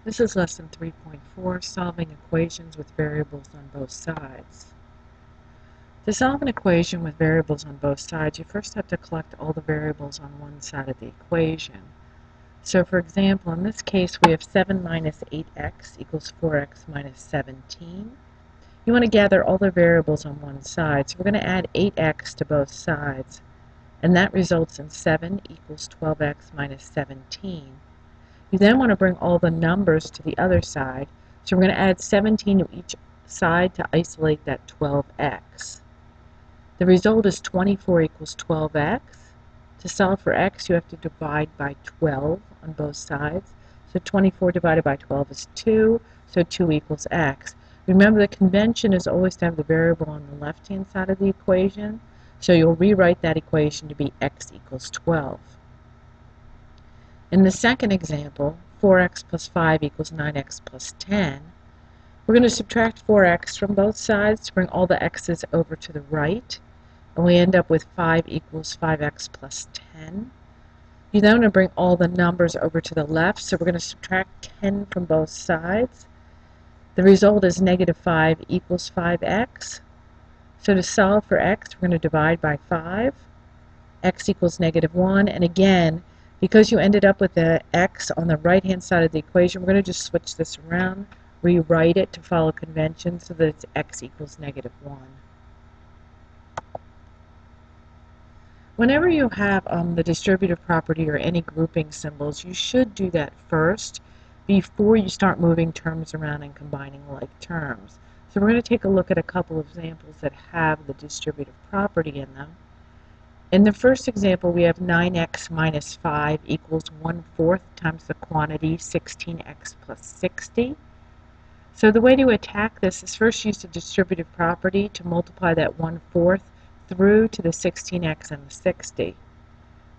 This is lesson 3.4, solving equations with variables on both sides. To solve an equation with variables on both sides, you first have to collect all the variables on one side of the equation. So for example, in this case, we have 7 minus 8x equals 4x minus 17. You want to gather all the variables on one side, so we're going to add 8x to both sides, and that results in 7 equals 12x minus 17. You then want to bring all the numbers to the other side, so we're going to add 17 to each side to isolate that 12x. The result is 24 equals 12x. To solve for x, you have to divide by 12 on both sides. So 24 divided by 12 is 2, so 2 equals x. Remember, the convention is always to have the variable on the left-hand side of the equation, so you'll rewrite that equation to be x equals 12. In the second example, 4x plus 5 equals 9x plus 10. We're going to subtract 4x from both sides to bring all the x's over to the right, and we end up with 5 equals 5x plus 10. You then want to bring all the numbers over to the left, so we're going to subtract 10 from both sides. The result is negative 5 equals 5x. So to solve for x, we're going to divide by 5. X equals negative 1, and again, because you ended up with the x on the right-hand side of the equation, we're going to just switch this around, rewrite it to follow convention so that it's x equals negative 1. Whenever you have the distributive property or any grouping symbols, you should do that first before you start moving terms around and combining like terms. So we're going to take a look at a couple of examples that have the distributive property in them. In the first example, we have 9x minus 5 equals 1/4 times the quantity 16x plus 60. So the way to attack this is first use the distributive property to multiply that 1/4 through to the 16x and the 60.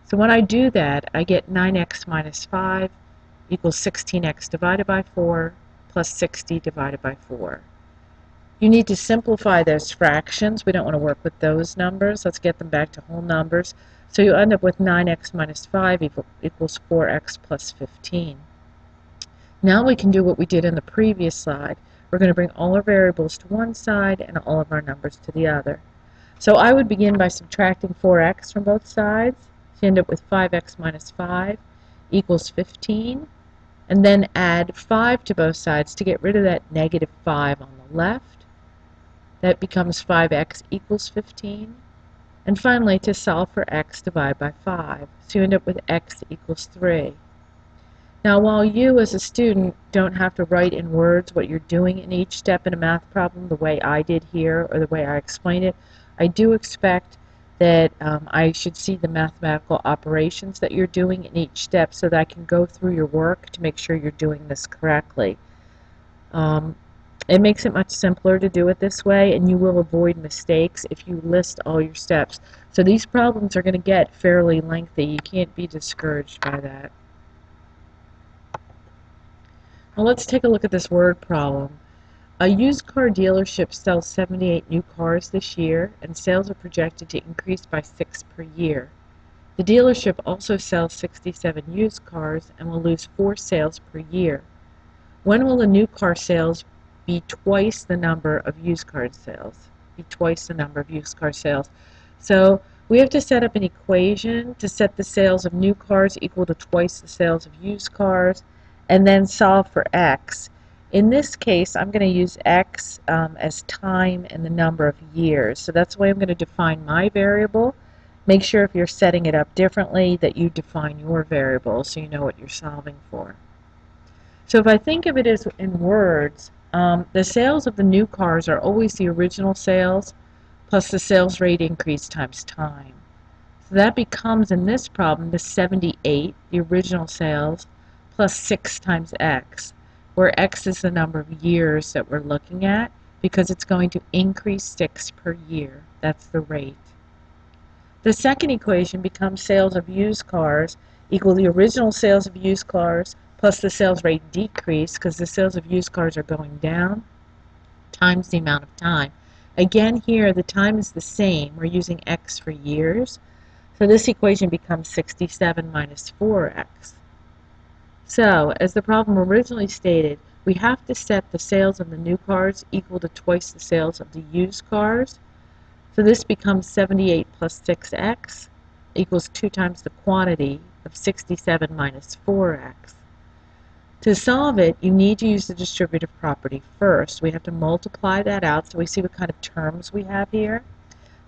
So when I do that, I get 9x minus 5 equals 16x divided by 4 plus 60 divided by 4. You need to simplify those fractions. We don't want to work with those numbers. Let's get them back to whole numbers. So you end up with 9x minus 5 equals 4x plus 15. Now we can do what we did in the previous slide. We're going to bring all our variables to one side and all of our numbers to the other. So I would begin by subtracting 4x from both sides. So you end up with 5x minus 5 equals 15. And then add 5 to both sides to get rid of that negative 5 on the left. That becomes 5x equals 15. And finally, to solve for x, divide by 5. So you end up with x equals 3. Now, while you as a student don't have to write in words what you're doing in each step in a math problem the way I did here or the way I explained it, I do expect that I should see the mathematical operations that you're doing in each step so that I can go through your work to make sure you're doing this correctly. It makes it much simpler to do it this way, and you will avoid mistakes if you list all your steps. So these problems are going to get fairly lengthy. You can't be discouraged by that. Now let's take a look at this word problem. A used car dealership sells 78 new cars this year, and sales are projected to increase by 6 per year. The dealership also sells 67 used cars and will lose 4 sales per year. When will the new car sales be twice the number of used car sales? So we have to set up an equation to set the sales of new cars equal to twice the sales of used cars, and then solve for x. In this case, I'm going to use x as time and the number of years. So that's the way I'm going to define my variable. Make sure if you're setting it up differently that you define your variable so you know what you're solving for. So if I think of it as in words, the sales of the new cars are always the original sales plus the sales rate increase times time. So that becomes, in this problem, the 78, the original sales, plus 6 times x, where x is the number of years that we're looking at because it's going to increase 6 per year. That's the rate. The second equation becomes sales of used cars equal the original sales of used cars plus the sales rate decrease because the sales of used cars are going down times the amount of time. Again, here the time is the same. We're using x for years. So this equation becomes 67 minus 4x. So, as the problem originally stated, we have to set the sales of the new cars equal to twice the sales of the used cars. So this becomes 78 plus 6x equals 2 times the quantity of 67 minus 4x. To solve it, you need to use the distributive property first. We have to multiply that out so we see what kind of terms we have here.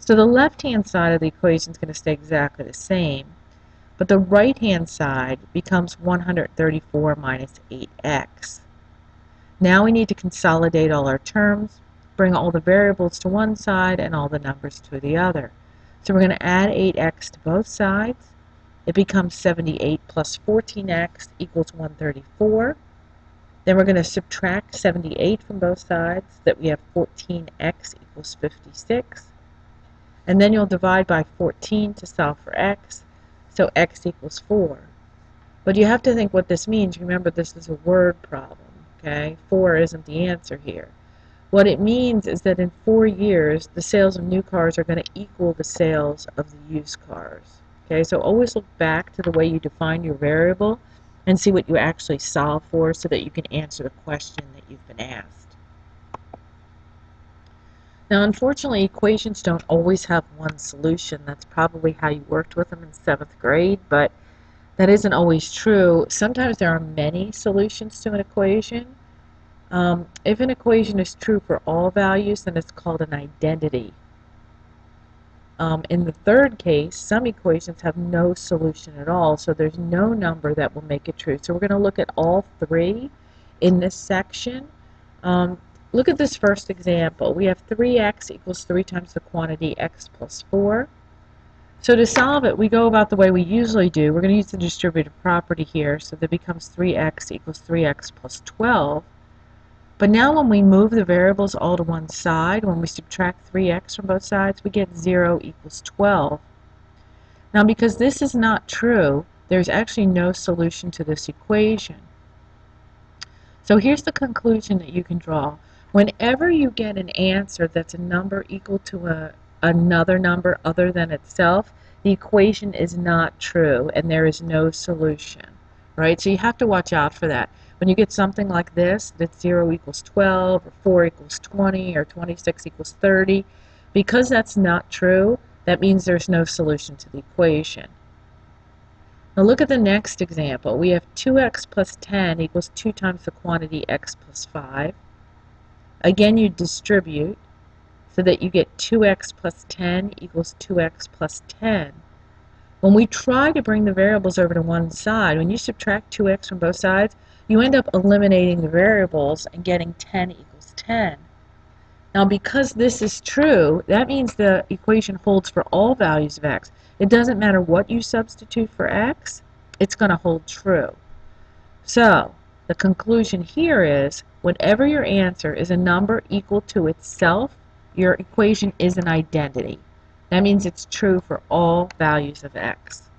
So the left-hand side of the equation is going to stay exactly the same, but the right-hand side becomes 134 minus 8x. Now we need to consolidate all our terms, bring all the variables to one side and all the numbers to the other. So we're going to add 8x to both sides. It becomes 78 plus 14x equals 134. Then we're going to subtract 78 from both sides, so that we have 14x equals 56. And then you'll divide by 14 to solve for x, so x equals 4. But you have to think what this means. Remember, this is a word problem, okay? 4 isn't the answer here. What it means is that in 4 years, the sales of new cars are going to equal the sales of the used cars. Okay, so always look back to the way you define your variable and see what you actually solve for so that you can answer the question that you've been asked. Now, unfortunately, equations don't always have one solution. That's probably how you worked with them in 7th grade, but that isn't always true. Sometimes there are many solutions to an equation. If an equation is true for all values, then it's called an identity. In the third case, some equations have no solution at all, so there's no number that will make it true. So we're going to look at all three in this section. Look at this first example. We have 3x equals 3 times the quantity x plus 4. So to solve it, we go about the way we usually do. We're going to use the distributive property here, so that becomes 3x equals 3x plus 12. But now when we move the variables all to one side, when we subtract 3x from both sides, we get 0 equals 12. Now because this is not true, there's actually no solution to this equation. So here's the conclusion that you can draw. Whenever you get an answer that's a number equal to another number other than itself, the equation is not true and there is no solution. Right? So you have to watch out for that. When you get something like this, that 0 equals 12, or 4 equals 20, or 26 equals 30, because that's not true, that means there's no solution to the equation. Now look at the next example. We have 2x plus 10 equals 2 times the quantity x plus 5. Again, you distribute so that you get 2x plus 10 equals 2x plus 10. When we try to bring the variables over to one side, when you subtract 2x from both sides, you end up eliminating the variables and getting 10 equals 10. Now because this is true, that means the equation holds for all values of x. It doesn't matter what you substitute for x, it's going to hold true. So the conclusion here is, whenever your answer is a number equal to itself, your equation is an identity. That means it's true for all values of x.